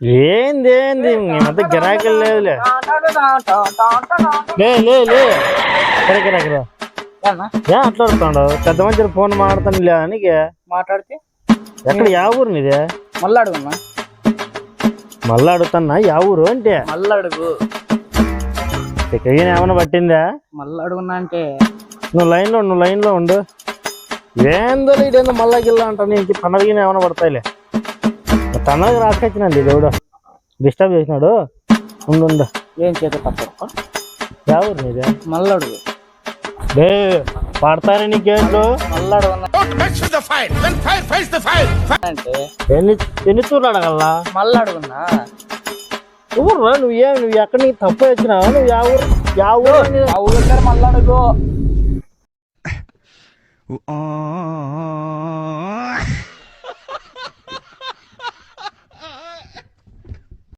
ఏంది ఏంది ఈ మధ్య గిరాకీలు లేదులే. లే లే లే కిరకిరా ఏ అట్లా వస్తాడు పెద్ద మంచి ఫోన్ మాట్లాడతాను లే నీకు మాట్లాడితే ఎక్కడ యా ఊరు నీదే? మళ్ళీ అడుగున్నా. మళ్ళీ అడుగుతున్నా యా ఊరు అంటే మళ్ళీ అడుగు. ఇక్కడికి ఏమైనా పట్టిందా? మళ్ళీ అడుగున్నా అంటే నువ్వు లైన్లో ఉండు. ఏందో ఇదేందో మళ్ళా గిల్లా అంటా నీకు తనగిన ఏమైనా పడతాయిలే. తనకి రాసుకొచ్చినండి దేవుడు డిస్టర్బ్ చేసినాడు. ఉండు ఏం చేత తప్ప యా ఊరు నీదే? మళ్ళీ అడుగు. లే పడతారా నీకేంట్లో మళ్ళీ అడుగున్నా అంటే ఎన్ని తూర్లు అడగల్లా? మళ్ళీ అడుగున్నా. ఊర్రా నువ్వు ఎక్కడ నీకు తప్పు వచ్చినావు? నువ్వు యా ఊరు ఆ ఊరు దగ్గర మళ్ళీ అడుగు.